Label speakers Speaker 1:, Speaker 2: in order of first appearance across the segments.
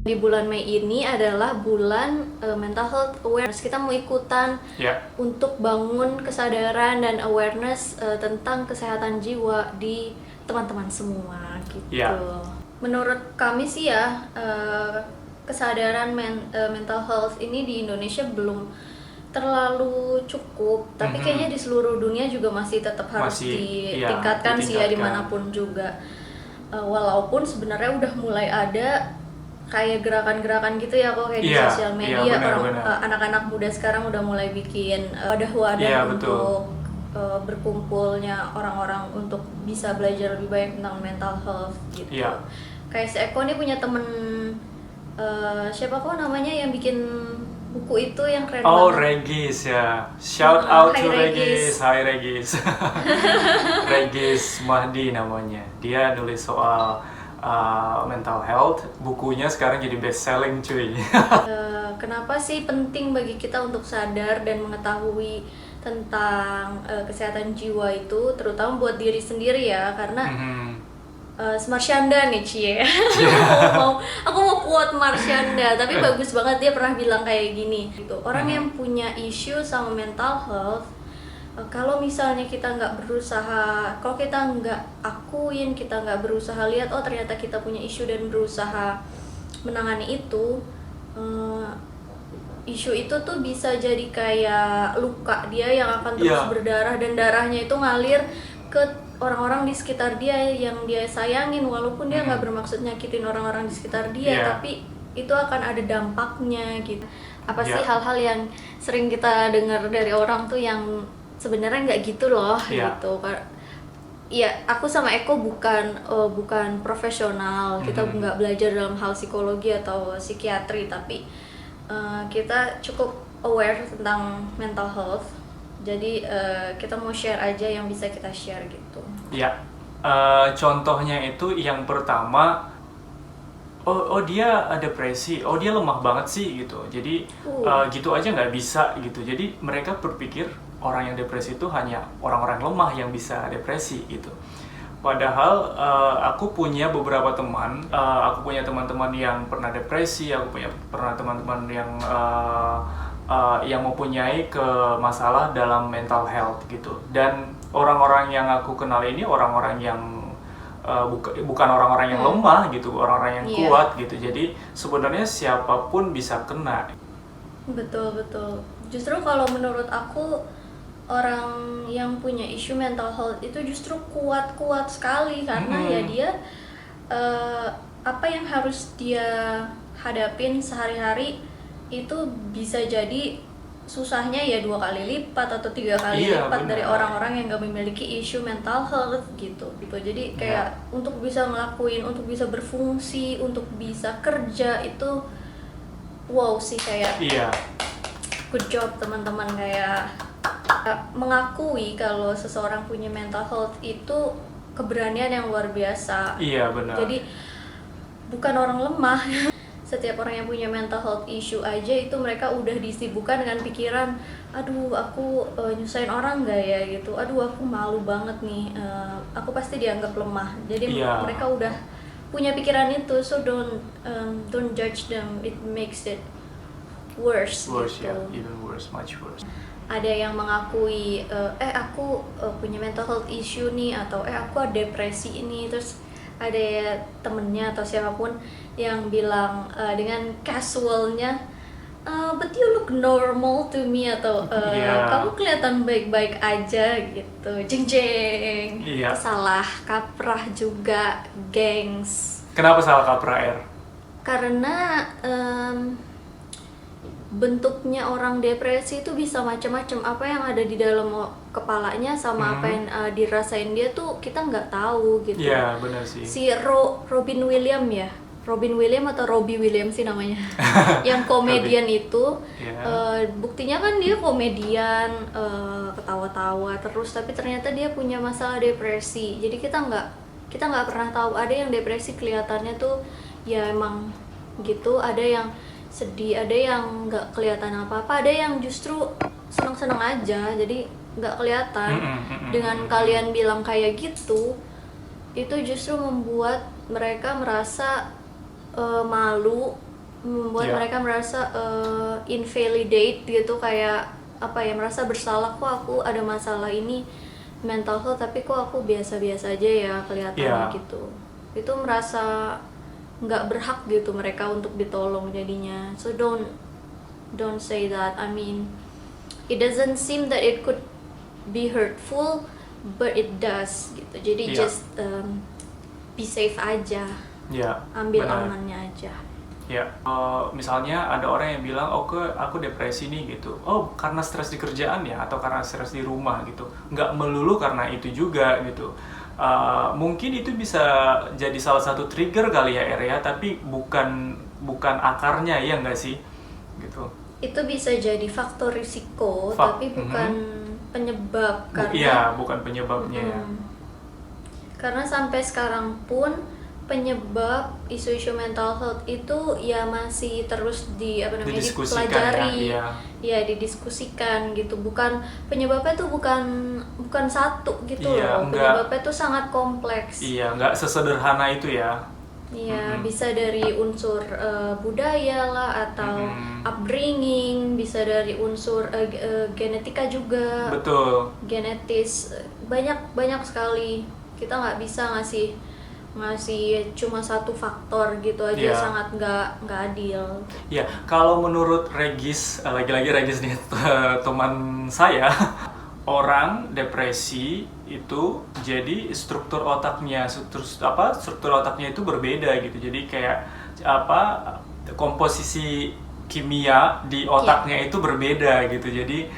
Speaker 1: Di bulan Mei ini adalah bulan mental health awareness. Kita mau ikutan untuk bangun kesadaran dan awareness tentang kesehatan jiwa di teman-teman semua gitu. Menurut kami sih ya, kesadaran mental health ini di Indonesia belum terlalu cukup, tapi kayaknya di seluruh dunia juga masih tetap harus ditingkatkan sih ya, dimanapun juga. Walaupun sebenarnya udah mulai ada kayak gerakan-gerakan gitu ya kok, kayak di sosial media, anak-anak muda sekarang udah mulai bikin wadah-wadah untuk berkumpulnya orang-orang untuk bisa belajar lebih banyak tentang mental health gitu. Kayak si Eko nih punya temen siapa kok namanya yang bikin buku itu yang keren banget.
Speaker 2: Oh, Regis ya. Shout out to Regis. Hai Regis. Regis Mahdi namanya. Dia nulis soal mental health. Bukunya sekarang jadi best selling cuy.
Speaker 1: Kenapa sih penting bagi kita untuk sadar dan mengetahui tentang kesehatan jiwa itu, terutama buat diri sendiri ya, karena Marsyanda nih Cie. Aku mau quote Marsyanda, tapi bagus banget, dia pernah bilang kayak gini gitu. Orang yang punya isu sama mental health, kalau misalnya kita nggak berusaha, kalau kita nggak akuin, kita nggak berusaha lihat, oh ternyata kita punya isu dan berusaha menangani itu, isu itu tuh bisa jadi kayak luka dia yang akan terus berdarah, dan darahnya itu ngalir ke orang-orang di sekitar dia yang dia sayangin, walaupun dia nggak bermaksud nyakitin orang-orang di sekitar dia, tapi itu akan ada dampaknya gitu. Apa sih hal-hal yang sering kita dengar dari orang tuh yang sebenarnya nggak gitu loh gitu. Ya aku sama Eko bukan profesional, kita nggak belajar dalam hal psikologi atau psikiatri, tapi kita cukup aware tentang mental health. Jadi kita mau share aja yang bisa kita share gitu.
Speaker 2: Contohnya itu yang pertama, oh dia depresi, oh dia lemah banget sih gitu. Jadi gitu aja nggak bisa gitu. Jadi mereka berpikir orang yang depresi itu hanya orang-orang lemah yang bisa depresi gitu. Padahal aku punya beberapa teman, aku punya teman-teman yang pernah depresi, aku pernah teman-teman yang mempunyai masalah dalam mental health gitu. Dan orang-orang yang aku kenal ini orang-orang yang bukan orang-orang yang lemah gitu, orang-orang yang kuat gitu. Jadi sebenarnya siapapun bisa kena.
Speaker 1: Betul. Justru kalau menurut aku, orang yang punya isu mental health itu justru kuat sekali, karena ya dia apa yang harus dia hadapin sehari-hari itu bisa jadi susahnya ya 2 kali lipat atau 3 kali lipat dari orang-orang yang gak memiliki isu mental health gitu. Jadi kayak untuk bisa ngelakuin, untuk bisa berfungsi, untuk bisa kerja itu wow sih, kayak good job teman-teman. Kayak mengakui kalau seseorang punya mental health itu keberanian yang luar biasa.
Speaker 2: Benar.
Speaker 1: Jadi bukan orang lemah. Setiap orang yang punya mental health issue aja itu mereka udah disibukkan dengan pikiran, aduh aku nyusahin orang nggak ya gitu, aduh aku malu banget nih, aku pasti dianggap lemah. Jadi mereka udah punya pikiran itu, so don't judge them, it makes it worse gitu.
Speaker 2: Even worse, much worse.
Speaker 1: Ada yang mengakui aku punya mental health issue nih, atau aku ada depresi ini, terus ada temennya atau siapapun yang bilang dengan casualnya, but you look normal to me, atau kamu kelihatan baik-baik aja gitu, jeng. Itu salah kaprah juga, gengs.
Speaker 2: Kenapa salah kaprah, Er?
Speaker 1: Karena bentuknya orang depresi itu bisa macam-macam. Apa yang ada di dalam kepalanya sama apa yang dirasain dia tuh kita nggak tahu gitu.
Speaker 2: Iya, benar sih.
Speaker 1: Si Robin Williams atau Robbie Williams sih namanya. Yang komedian itu buktinya kan dia komedian, ketawa-tawa terus, tapi ternyata dia punya masalah depresi. Jadi kita nggak pernah tahu. Ada yang depresi kelihatannya tuh ya emang gitu, ada yang sedih, ada yang nggak kelihatan apa-apa, ada yang justru seneng-seneng aja, jadi nggak kelihatan. Dengan kalian bilang kayak gitu, itu justru membuat mereka merasa malu membuat mereka merasa invalidate gitu, kayak apa ya, merasa bersalah, kok aku ada masalah ini mental health tapi kok aku biasa-biasa aja ya kelihatannya gitu. Itu merasa nggak berhak gitu mereka untuk ditolong jadinya. So don't say that. I mean, it doesn't seem that it could be hurtful, but it does gitu. Jadi just be safe aja. Ambil amannya aja.
Speaker 2: Misalnya ada orang yang bilang, oh aku depresi nih gitu. Oh, karena stres di kerjaan ya, atau karena stres di rumah gitu. Nggak melulu karena itu juga gitu. Mungkin itu bisa jadi salah satu trigger kali ya, Area, tapi bukan akarnya, ya nggak sih? Gitu.
Speaker 1: Itu bisa jadi faktor risiko, tapi bukan penyebab.
Speaker 2: Bukan penyebabnya.
Speaker 1: Karena sampai sekarang pun penyebab isu-isu mental health itu ya masih terus dipelajari, didiskusikan gitu. Bukan penyebabnya tuh bukan satu gitu loh. Penyebabnya tuh sangat kompleks.
Speaker 2: Nggak sesederhana itu ya.
Speaker 1: Bisa dari unsur budaya lah, atau upbringing, bisa dari unsur genetika juga.
Speaker 2: Betul.
Speaker 1: Genetis, banyak sekali. Kita nggak bisa ngasih cuma satu faktor gitu aja, sangat nggak adil.
Speaker 2: Kalau menurut Regis, lagi-lagi Regis nih teman saya, orang depresi itu jadi struktur otaknya itu berbeda gitu. Jadi kayak komposisi kimia di otaknya itu berbeda gitu. Jadi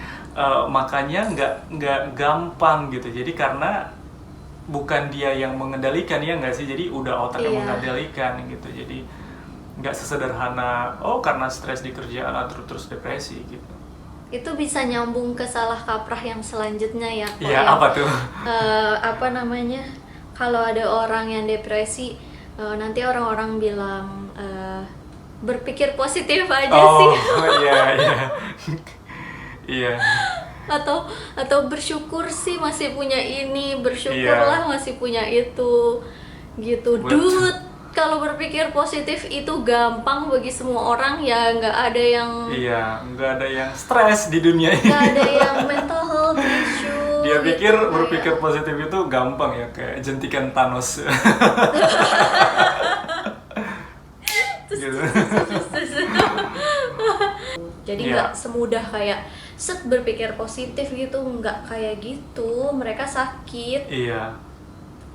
Speaker 2: makanya nggak gampang gitu. Jadi karena bukan dia yang mengendalikan, ya nggak sih? Jadi udah otak yang mengendalikan gitu. Jadi nggak sesederhana karena stres di kerjaan terus depresi gitu.
Speaker 1: Itu bisa nyambung ke salah kaprah yang selanjutnya ya.
Speaker 2: Apa tuh?
Speaker 1: Kalau ada orang yang depresi, nanti orang-orang bilang berpikir positif aja sih.
Speaker 2: Iya.
Speaker 1: Atau bersyukur sih masih punya ini, bersyukurlah masih punya itu gitu. Dude, kalau berpikir positif itu gampang bagi semua orang ya, nggak ada yang
Speaker 2: stres di dunia ini,
Speaker 1: nggak ada yang mental health issue.
Speaker 2: Dia pikir berpikir positif itu gampang ya, kayak jentikan Thanos. Gitu.
Speaker 1: Jadi nggak semudah kayak berpikir positif gitu, nggak kayak gitu. Mereka sakit,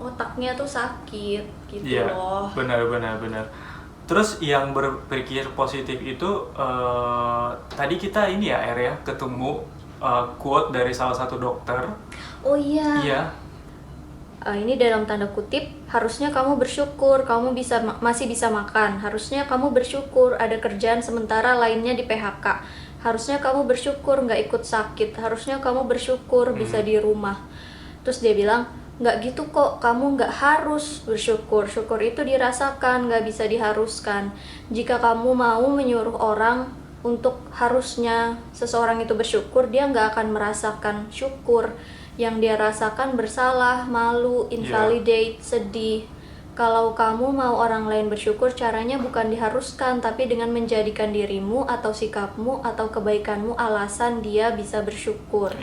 Speaker 1: otaknya tuh sakit gitu loh.
Speaker 2: Benar. Terus yang berpikir positif itu tadi kita ketemu quote dari salah satu dokter.
Speaker 1: Ini dalam tanda kutip, harusnya kamu bersyukur kamu masih bisa makan, harusnya kamu bersyukur ada kerjaan sementara lainnya di PHK, harusnya kamu bersyukur nggak ikut sakit, harusnya kamu bersyukur bisa di rumah. Terus dia bilang, nggak gitu kok, kamu nggak harus bersyukur, syukur itu dirasakan, nggak bisa diharuskan. Jika kamu mau menyuruh orang untuk harusnya seseorang itu bersyukur, dia nggak akan merasakan syukur. Yang dia rasakan bersalah, malu, invalidate, sedih. Kalau kamu mau orang lain bersyukur, caranya bukan diharuskan, tapi dengan menjadikan dirimu atau sikapmu atau kebaikanmu alasan dia bisa bersyukur.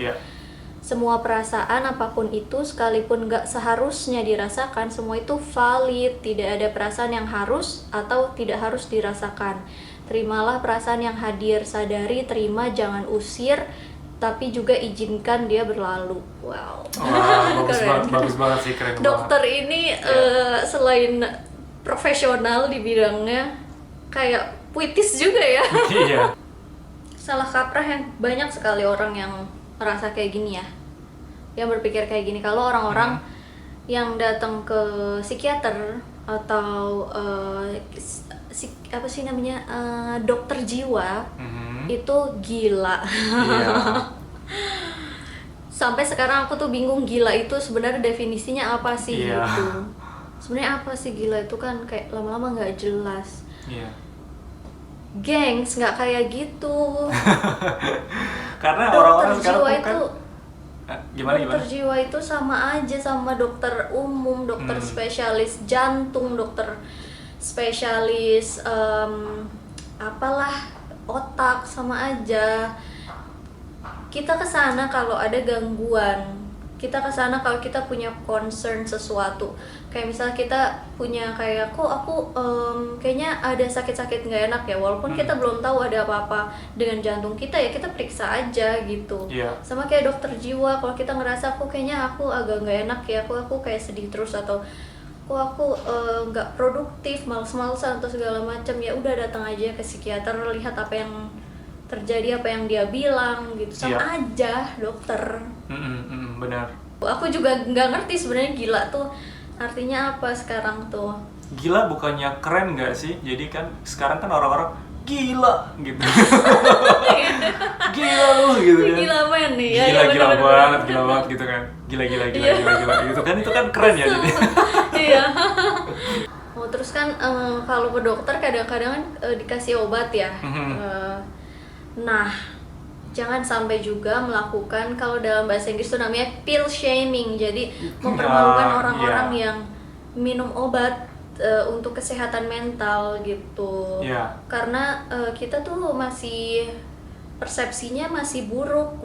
Speaker 1: Semua perasaan apapun itu, sekalipun gak seharusnya dirasakan, semua itu valid. Tidak ada perasaan yang harus atau tidak harus dirasakan. Terimalah perasaan yang hadir, sadari, terima, jangan usir, tapi juga izinkan dia berlalu. Wow,
Speaker 2: bagus banget sih, keren.
Speaker 1: Dokter ini selain profesional di bidangnya, kayak puitis juga ya. Salah kaprah yang banyak sekali orang yang merasa kayak gini ya, yang berpikir kayak gini. Kalau orang-orang yang datang ke psikiater atau dokter jiwa, itu gila. Sampai sekarang aku tuh bingung, gila itu sebenarnya definisinya apa sih gitu. Sebenarnya apa sih gila itu, kan kayak lama-lama nggak jelas. Gengs, nggak kayak gitu.
Speaker 2: Karena orang-orang sekarang
Speaker 1: dokter jiwa itu sama aja sama dokter umum, dokter spesialis jantung, dokter spesialis apalah, otak sama aja. Kita kesana kalau ada gangguan, kita kesana kalau kita punya concern sesuatu. Kayak misalnya kita punya kayak aku kayaknya ada sakit-sakit nggak enak ya, walaupun kita belum tahu ada apa-apa dengan jantung kita, ya kita periksa aja gitu. Sama kayak dokter jiwa, kalau kita ngerasa kayaknya aku agak nggak enak ya, aku kayak sedih terus, atau aku nggak produktif, males-malesan atau segala macam, ya udah datang aja ke psikiater, lihat apa yang terjadi, apa yang dia bilang gitu. Sama aja dokter.
Speaker 2: Benar.
Speaker 1: Aku juga nggak ngerti sebenarnya gila tuh artinya apa sekarang tuh.
Speaker 2: Gila bukannya keren nggak sih? Jadi kan sekarang kan orang-orang gila gitu. Gila lu gitu kan.
Speaker 1: Gila apa ya nih?
Speaker 2: Gila banget gitu kan. Gila gitu kan, itu kan keren ya jadi.
Speaker 1: Iya. Oh, terus kan kalau ke dokter kadang-kadang kan dikasih obat ya. Nah, jangan sampai juga melakukan, kalau dalam bahasa Inggris itu namanya pill shaming. Jadi mempermalukan orang-orang yang minum obat untuk kesehatan mental gitu. Karena kita tuh masih persepsinya masih buruk,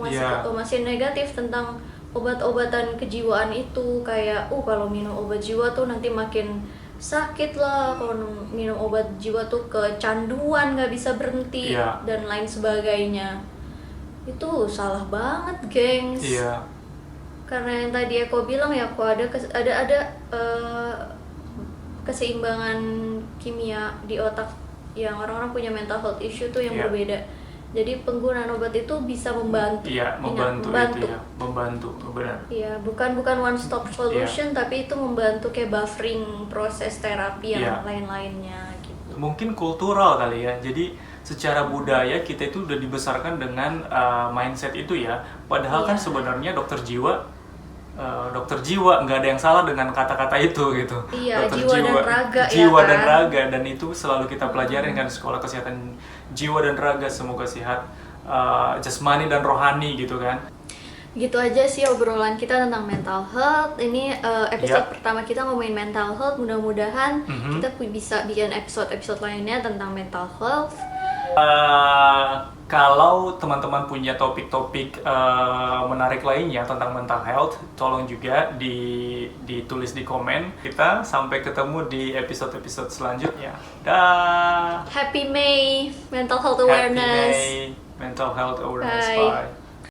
Speaker 1: masih negatif tentang obat-obatan kejiwaan itu. Kayak kalau minum obat jiwa tuh nanti makin sakit lah, kalau minum obat jiwa tuh kecanduan, nggak bisa berhenti dan lain sebagainya. Itu salah banget, gengs. Karena yang tadi Eko bilang ya, ada keseimbangan kimia di otak yang orang-orang punya mental health issue tuh yang berbeda. Jadi penggunaan obat itu bisa membantu.
Speaker 2: Membantu, benar.
Speaker 1: Iya, bukan one stop solution, tapi itu membantu kayak buffering proses terapi yang lain-lainnya gitu.
Speaker 2: Mungkin kultural kali ya. Jadi secara budaya kita itu udah dibesarkan dengan mindset itu ya. Padahal kan sebenarnya dokter jiwa nggak ada yang salah dengan kata-kata itu gitu.
Speaker 1: Jiwa
Speaker 2: dan raga, dan itu selalu kita pelajarin kan sekolah kesehatan jiwa dan raga, semoga sehat jasmani dan rohani gitu kan.
Speaker 1: Gitu aja sih obrolan kita tentang mental health. Ini episode pertama kita ngomongin mental health. Mudah-mudahan kita bisa bikin episode lainnya tentang mental health.
Speaker 2: Kalau teman-teman punya topik-topik menarik lainnya tentang mental health, tolong juga ditulis di komen. Kita sampai ketemu di episode-episode selanjutnya. Dah.
Speaker 1: Happy May Mental Health Awareness.
Speaker 2: Happy May Mental Health Awareness. Bye.